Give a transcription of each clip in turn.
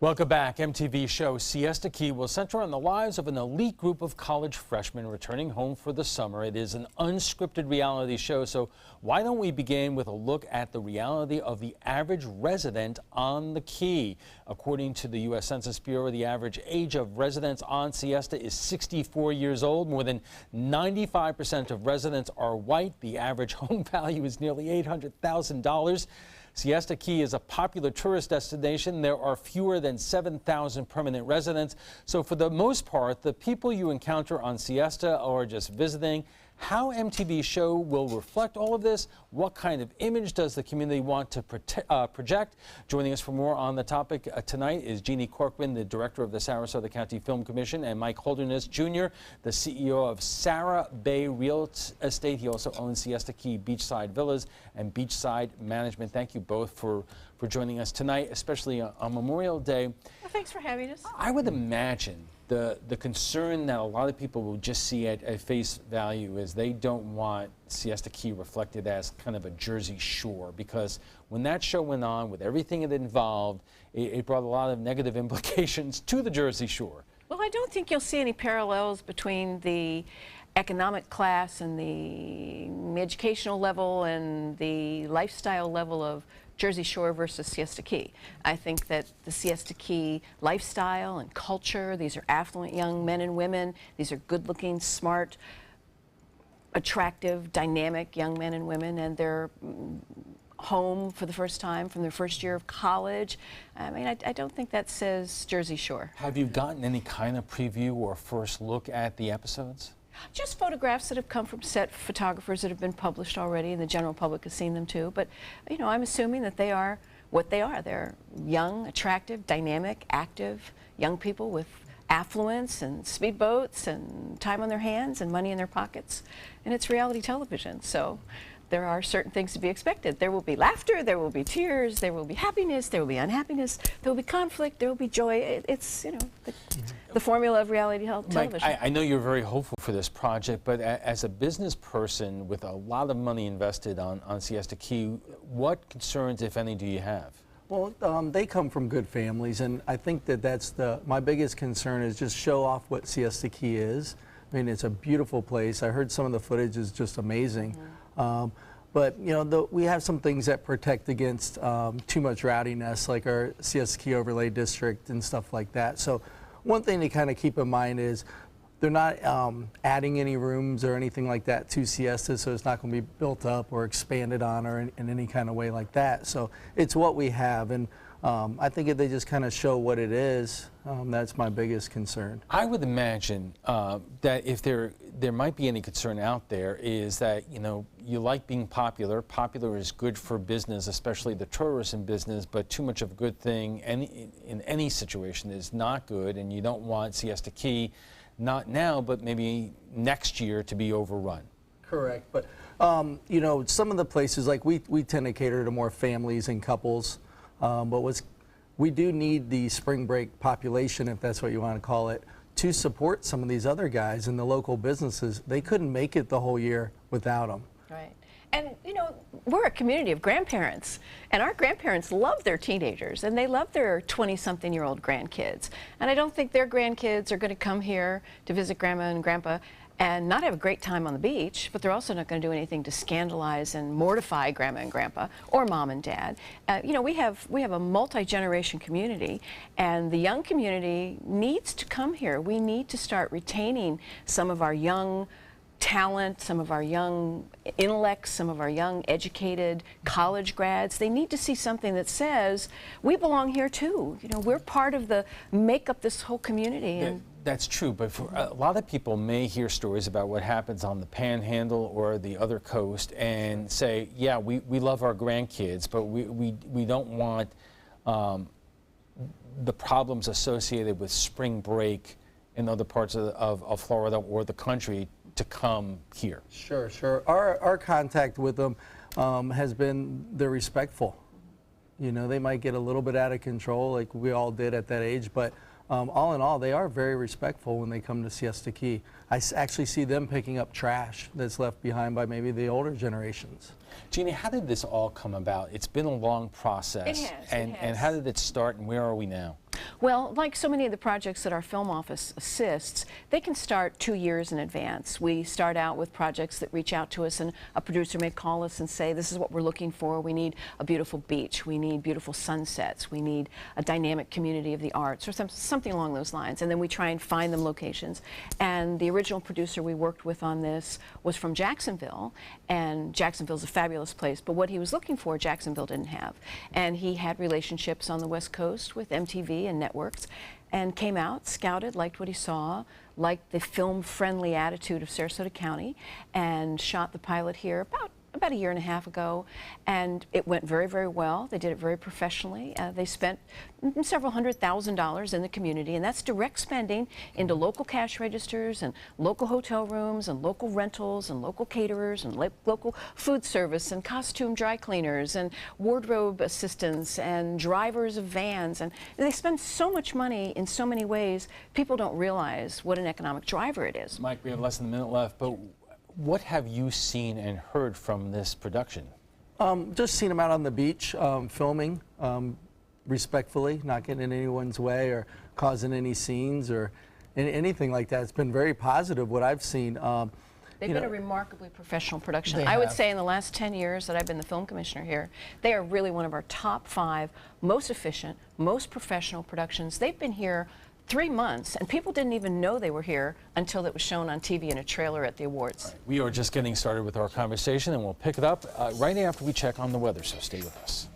Welcome back. MTV show Siesta Key will center on the lives of an elite group of college freshmen returning home for the summer. It is an unscripted reality show, so why don't we begin with a look at the reality of the average resident on the Key. According to the U.S. Census Bureau, the average age of residents on Siesta is 64 years old. More than 95% of residents are white. The average home value is nearly $800,000. Siesta Key is a popular tourist destination. There are fewer than 7,000 permanent residents. So for the most part, the people you encounter on Siesta are just visiting. How MTV's show will reflect all of this? What kind of image does the community want to project? Joining us for more on the topic tonight is Jeannie Corcoran, the director of the Sarasota County Film Commission, and Mike Holderness Jr., the CEO of Sarah Bay Real Estate. He also owns Siesta Key Beachside Villas and Beachside Management. Thank you both for joining us tonight, especially on Memorial Day. Well, thanks for having us. I would imagine the concern that a lot of people will just see at face value is they don't want Siesta Key reflected as kind of a Jersey Shore, because when that show went on with everything it involved, it brought a lot of negative implications to the Jersey Shore. Well, I don't think you'll see any parallels between the economic class and the educational level and the lifestyle level of Jersey Shore versus Siesta Key. I think that the Siesta Key lifestyle and culture, these are affluent young men and women, these are good-looking, smart, attractive, dynamic young men and women, and they're home for the first time from their first year of college. I mean, I don't think that says Jersey Shore. Have you gotten any kind of preview or first look at the episodes? Just photographs that have come from set photographers that have been published already, and the general public has seen them too. But, you know, I'm assuming that they are what they are. They're young, attractive, dynamic, active young people with affluence and speedboats and time on their hands and money in their pockets. And it's reality television, so there are certain things to be expected. There will be laughter, there will be tears, there will be happiness, there will be unhappiness, there will be conflict, there will be joy. It's, you know, the formula of reality television. Mike, I know you're very hopeful for this project, but as a business person with a lot of money invested on Siesta Key, what concerns, if any, do you have? Well, they come from good families, and I think that that's my biggest concern is just show off what Siesta Key is. I mean, it's a beautiful place. I heard some of the footage is just amazing. Mm-hmm. But, you know, we have some things that protect against too much rowdiness, like our Siesta Key Overlay District and stuff like that. So one thing to kind of keep in mind is they're not adding any rooms or anything like that to Siesta, so it's not going to be built up or expanded on or in any kind of way like that. So it's what we have, and I think if they just kind of show what it is, that's my biggest concern. I would imagine that if there might be any concern out there is that, you know, you like being popular. Popular is good for business, especially the tourism business, but too much of a good thing in any situation is not good, and you don't want Siesta Key, not now, but maybe next year, to be overrun. Correct, but you know, some of the places, like we tend to cater to more families and couples, but we do need the spring break population, if that's what you want to call it, to support some of these other guys and the local businesses. They couldn't make it the whole year without them. Right. And, you know, we're a community of grandparents, and our grandparents love their teenagers, and they love their 20-something-year-old grandkids. And I don't think their grandkids are going to come here to visit Grandma and Grandpa and not have a great time on the beach, but they're also not going to do anything to scandalize and mortify Grandma and Grandpa or Mom and Dad. You know, we have a multi-generation community, and the young community needs to come here. We need to start retaining some of our young talent, some of our young intellects, some of our young educated college grads. They need to see something that says, we belong here too. You know, we're part of the make up this whole community. And that's true, but for a lot of people may hear stories about what happens on the Panhandle or the other coast and say, yeah, we love our grandkids, but we don't want the problems associated with spring break in other parts of Florida or the country to come here. Sure, sure. Our contact with them has been they're respectful. You know, they might get a little bit out of control like we all did at that age, but all in all, they are very respectful when they come to Siesta Key. I actually see them picking up trash that's left behind by maybe the older generations. Jeannie, how did this all come about? It's been a long process. It has. And how did it start, and where are we now? Well, like so many of the projects that our film office assists, they can start 2 years in advance. We start out with projects that reach out to us, and a producer may call us and say, this is what we're looking for. We need a beautiful beach. We need beautiful sunsets. We need a dynamic community of the arts, or something along those lines. And then we try and find them locations. And the original producer we worked with on this was from Jacksonville, and Jacksonville's a fabulous place, but what he was looking for, Jacksonville didn't have. And he had relationships on the West Coast with MTV and networks, and came out, scouted, liked what he saw, liked the film-friendly attitude of Sarasota County, and shot the pilot here about a year and a half ago, and it went very, very well. They did it very professionally. They spent several $100,000 in the community, and that's direct spending into local cash registers and local hotel rooms and local rentals and local caterers and local food service and costume dry cleaners and wardrobe assistants and drivers of vans. And they spend so much money in so many ways, people don't realize what an economic driver it is. Mike, we have less than a minute left, but what have you seen and heard from this production? Just seen them out on the beach, filming respectfully, not getting in anyone's way or causing any scenes or anything like that. It's been very positive what I've seen. They've been a remarkably professional production. They I would have. say in the last 10 years that I've been the film commissioner here, they are really one of our top 5 most efficient, most professional productions. They've been here 3 months, and people didn't even know they were here until it was shown on TV in a trailer at the awards. Right. We are just getting started with our conversation, and we'll pick it up right after we check on the weather, so stay with us.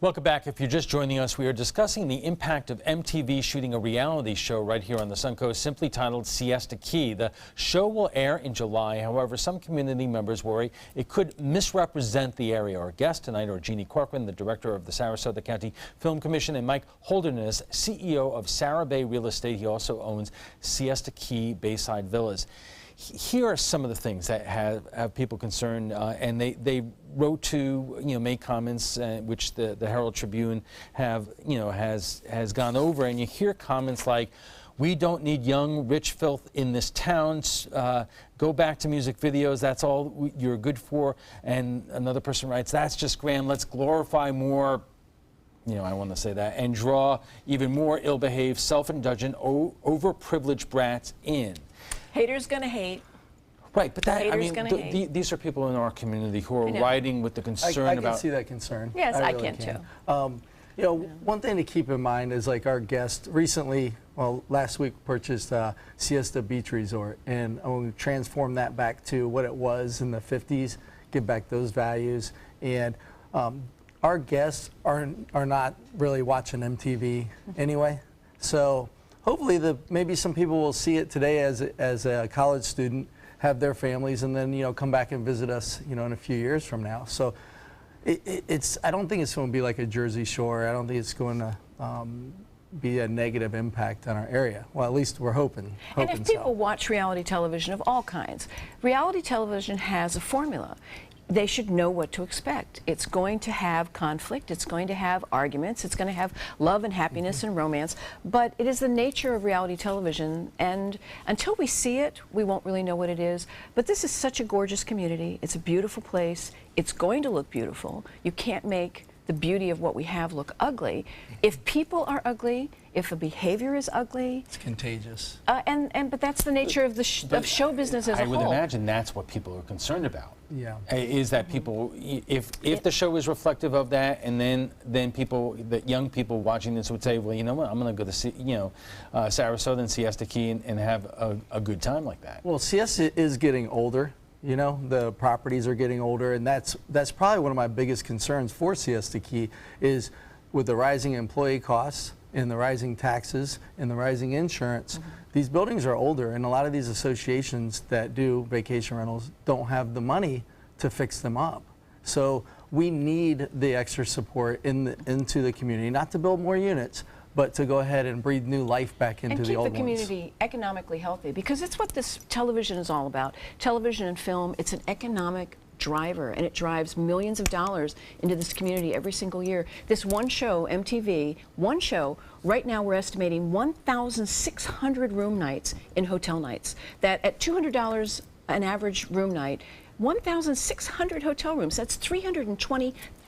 Welcome back. If you're just joining us, we are discussing the impact of MTV shooting a reality show right here on the Suncoast, simply titled Siesta Key. The show will air in July. However, some community members worry it could misrepresent the area. Our guests tonight are Jeannie Corcoran, the director of the Sarasota County Film Commission, and Mike Holderness, CEO of Sarah Bay Real Estate. He also owns Siesta Key Bayside Villas. Here are some of the things that have people concerned, and they wrote to, make comments, which the Herald Tribune has gone over, and you hear comments like, "We don't need young, rich filth in this town. Go back to music videos. That's all you're good for." And another person writes, "That's just grand. Let's glorify more." I want to say that, and draw even more ill-behaved, self-indulgent, overprivileged brats in. Haters gonna hate. Right, but that, Haters gonna hate. these are people in our community who are writing with the concern I about... can see that concern. Yes, I really can too. One thing to keep in mind is, like, our guest recently, last week purchased Siesta Beach Resort, and we transformed that back to what it was in the 50s, give back those values. And our guests are not really watching MTV anyway, so hopefully maybe some people will see it today as a college student, have their families, and then come back and visit us in a few years from now. So I don't think it's going to be like a Jersey Shore. I don't think it's going to be a negative impact on our area. Well, at least we're hoping. And if people watch reality television of all kinds, reality television has a formula. They should know what to expect. It's going to have conflict, it's going to have arguments, it's going to have love and happiness and romance, but it is the nature of reality television, and until we see it, we won't really know what it is. But this is such a gorgeous community. It's a beautiful place. It's going to look beautiful. You can't make the beauty of what we have look ugly. If people are ugly, if the behavior is ugly, it's contagious. But that's the nature of of show business as a whole. I would imagine that's what people are concerned about. Yeah. Is that people, if the show is reflective of that, and then people, that young people watching this would say, well, you know what, I'm going to go to Sarasota and Siesta Key and have a good time like that. Well, Siesta is getting older. The properties are getting older, and that's probably one of my biggest concerns for Siesta Key is with the rising employee costs and the rising taxes and the rising insurance. These buildings are older, and a lot of these associations that do vacation rentals don't have the money to fix them up. So we need the extra support into the community, not to build more units, but to go ahead and breathe new life back into the old ones. And keep the community economically healthy, because it's what this television is all about. Television and film, it's an economic driver, and it drives millions of dollars into this community every single year. This one show, MTV, one show, right now we're estimating 1,600 room nights in hotel nights. That at $200 an average room night, 1,600 hotel rooms, that's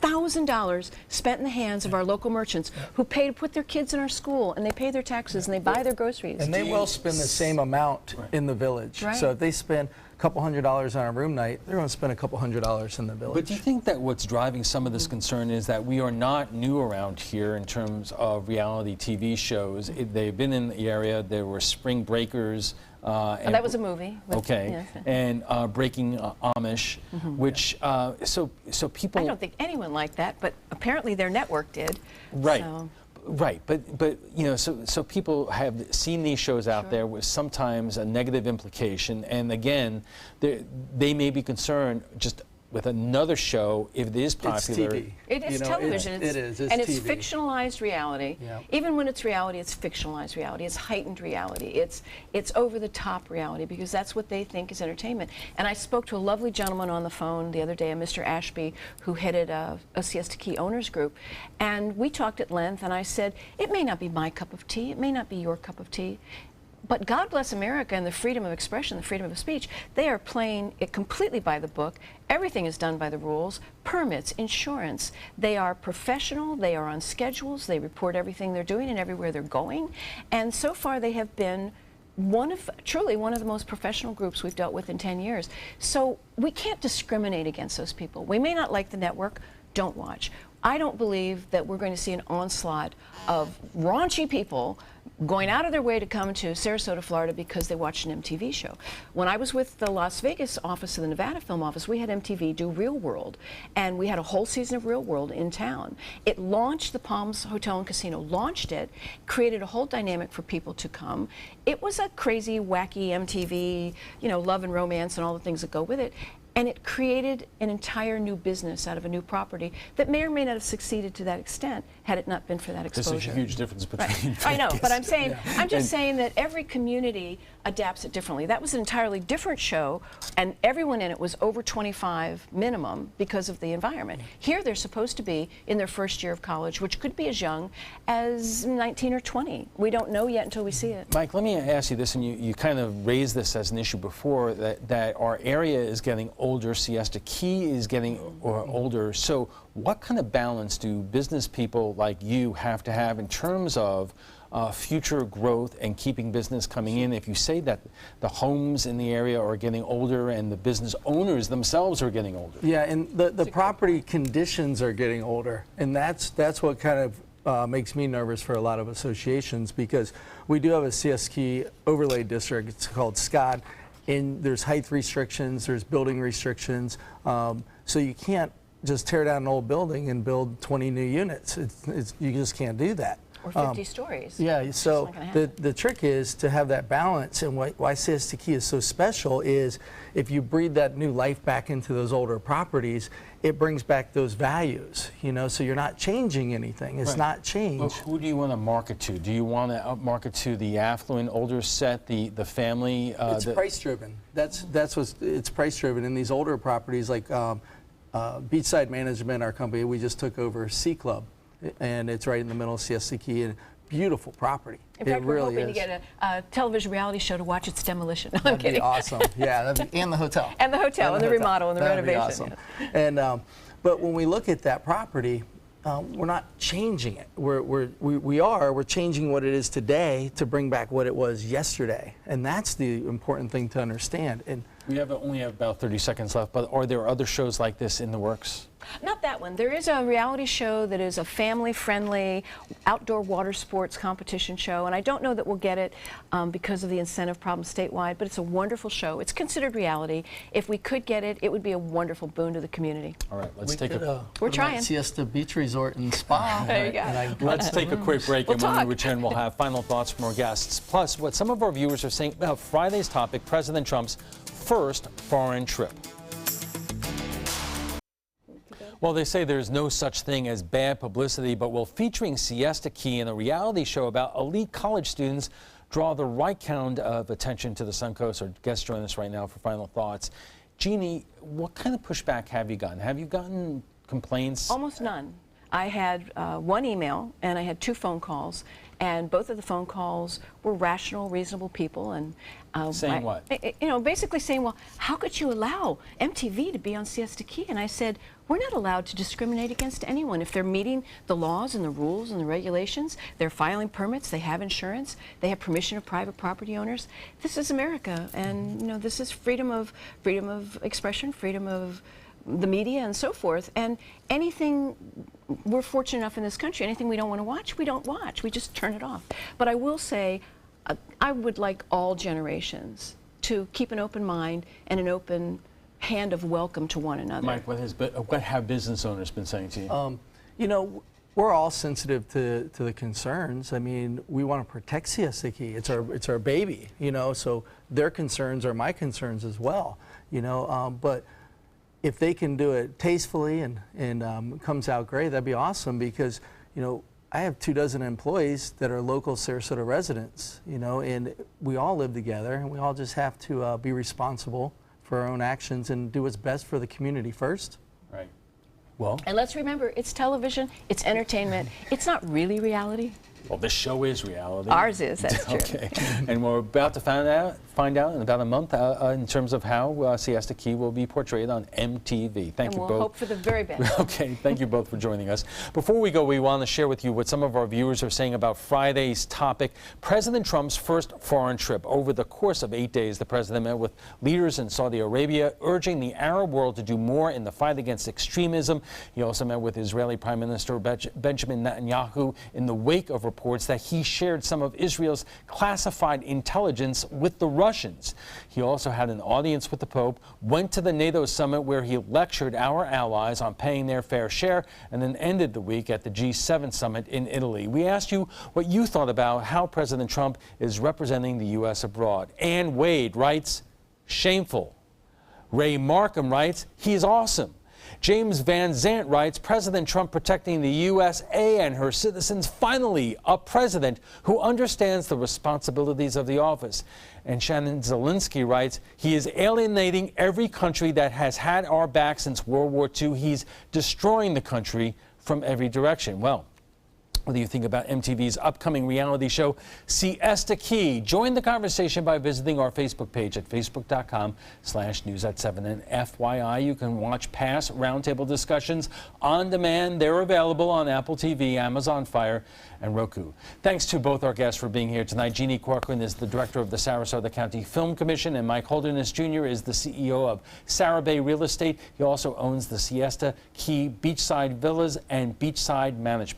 $1,000 spent in the hands of our local merchants who pay to put their kids in our school, and they pay their taxes, and they buy their groceries. And they will spend the same amount in the village. Right. So if they spend a couple $100s on a room night, they're going to spend a couple $100s in the village. But do you think that what's driving some of this concern is that we are not new around here in terms of reality TV shows? They've been in the area. There were Spring Breakers. And that was a movie. Okay. Yeah. And Breaking Amish, which, so people... I don't think anyone liked that, but apparently their network did. Right. So. Right, but you know, so people have seen these shows out there with sometimes a negative implication, and again, they may be concerned just with another show if it is popular. It's TV. It is television. It is. It's and TV. it's fictionalized reality. Yeah. Even when it's reality, it's fictionalized reality. It's heightened reality. It's over-the-top reality because that's what they think is entertainment. And I spoke to a lovely gentleman on the phone the other day, a Mr. Ashby, who headed a Siesta Key owners group, and we talked at length. And I said, it may not be my cup of tea. It may not be your cup of tea. But God bless America and the freedom of expression, the freedom of speech. They are playing it completely by the book. Everything is done by the rules, permits, insurance. They are professional. They are on schedules. They report everything they're doing and everywhere they're going. And so far they have been truly one of the most professional groups we've dealt with in 10 years. So we can't discriminate against those people. We may not like the network. Don't watch. I don't believe that we're going to see an onslaught of raunchy people going out of their way to come to Sarasota, Florida because they watched an MTV show. When I was with the Las Vegas office of the Nevada Film Office, we had MTV do Real World, and we had a whole season of Real World in town. It launched the Palms Hotel and Casino, launched it, created a whole dynamic for people to come. It was a crazy, wacky MTV, you know, love and romance and all the things that go with it. And it created an entire new business out of a new property that may or may not have succeeded to that extent had it not been for that exposure. There's a huge difference between I know, but I'm saying, I'm just saying that every community adapts it differently. That was an entirely different show, and everyone in it was over 25 minimum because of the environment. Here they're supposed to be in their first year of college, which could be as young as 19 or 20. We don't know yet until we see it. Mike, let me ask you this, and you kind of raised this as an issue before, that our area is getting older, Siesta Key is getting older. So what kind of balance do business people like you have to have in terms of future growth and keeping business coming in? If you say that the homes in the area are getting older and the business owners themselves are getting older. Yeah, and the property conditions are getting older, and that's what kind of makes me nervous for a lot of associations, because we do have a Siesta Key overlay district. It's called SCOD. And there's height restrictions, there's building restrictions, so you can't just tear down an old building and build 20 new units. You just can't do that. Or 50 stories. Yeah, so the trick is to have that balance, and why Siesta Key is so special is if you breathe that new life back into those older properties, it brings back those values, you know, so you're not changing anything. It's not change. Well, who do you want to market to? Do you want to market to the affluent, older set, the family? It's price driven. That's what's, it's price driven. In these older properties like Beachside Management, our company, we just took over Sea Club, and it's right in the middle of Siesta Key, and beautiful property. In fact, we're really hoping to get a television reality show to watch its demolition. No, I'm That'd kidding. Be awesome. Yeah, and the hotel. And the hotel, and the remodel, and the That'd renovation. Be awesome. And but when we look at that property, we're not changing it. We're changing what it is today to bring back what it was yesterday, and that's the important thing to understand. And we only have about 30 seconds left, but are there other shows like this in the works? Not that one. There is a reality show that is a family-friendly outdoor water sports competition show, and I don't know that we'll get it because of the incentive problem statewide, but it's a wonderful show. It's considered reality. If we could get it, it would be a wonderful boon to the community. All right, let's take a... We're trying. Siesta Beach Resort and Spa. There you go. Let's take a quick break, and when we return, we'll have final thoughts from our guests. Plus, what some of our viewers are saying about Friday's topic, President Trump's first foreign trip. Well, they say there's no such thing as bad publicity, but will featuring Siesta Key in a reality show about elite college students draw the right kind of attention to the Suncoast? Our guests join us right now for final thoughts. Jeannie, what kind of pushback have you gotten? Have you gotten complaints? Almost none. I had one email and I had 2 phone calls, and both of the phone calls were rational, reasonable people. And saying what? You know, basically saying, well, how could you allow MTV to be on Siesta Key? And I said, we're not allowed to discriminate against anyone. If they're meeting the laws and the rules and the regulations, they're filing permits, they have insurance, they have permission of private property owners. This is America, and you know, this is freedom of expression, freedom of the media, and so forth. And anything, we're fortunate enough in this country, anything we don't want to watch, we don't watch. We just turn it off. But I will say, I would like all generations to keep an open mind and an open hand of welcome to one another. Mike, what have business owners been saying to you? You know, we're all sensitive to the concerns. I mean, we want to protect Siesta Key. It's our baby, you know, so their concerns are my concerns as well, you know. But if they can do it tastefully and comes out great, that'd be awesome, because, you know, I have 24 employees that are local Sarasota residents, you know, and we all live together, and we all just have to be responsible for our own actions and do what's best for the community first. Right. Well, and let's remember, it's television, it's entertainment, it's not really reality. Well, this show is reality. Ours is, that's true. Okay. And we're about to find out in about a month in terms of how Siesta Key will be portrayed on MTV. Thank you both. And we'll hope for the very best. Okay, thank you both for joining us. Before we go, we want to share with you what some of our viewers are saying about Friday's topic, President Trump's first foreign trip. Over the course of 8 days, the president met with leaders in Saudi Arabia, urging the Arab world to do more in the fight against extremism. He also met with Israeli Prime Minister Benjamin Netanyahu in the wake of reports that he shared some of Israel's classified intelligence with the Russians. He also had an audience with the Pope, went to the NATO summit where he lectured our allies on paying their fair share, and then ended the week at the G7 summit in Italy. We asked you what you thought about how President Trump is representing the U.S. abroad. Ann Wade writes, shameful. Ray Markham writes, he's awesome. James Van Zant writes, President Trump protecting the USA and her citizens, finally a president who understands the responsibilities of the office. And Shannon Zelinsky writes, he is alienating every country that has had our back since World War II. He's destroying the country from every direction. Well, what do you think about MTV's upcoming reality show, Siesta Key? Join the conversation by visiting our Facebook page at facebook.com/news@7. And FYI, you can watch past roundtable discussions on demand. They're available on Apple TV, Amazon Fire, and Roku. Thanks to both our guests for being here tonight. Jeannie Corcoran is the director of the Sarasota County Film Commission, and Mike Holderness Jr. is the CEO of Sarah Bay Real Estate. He also owns the Siesta Key Beachside Villas and Beachside Management.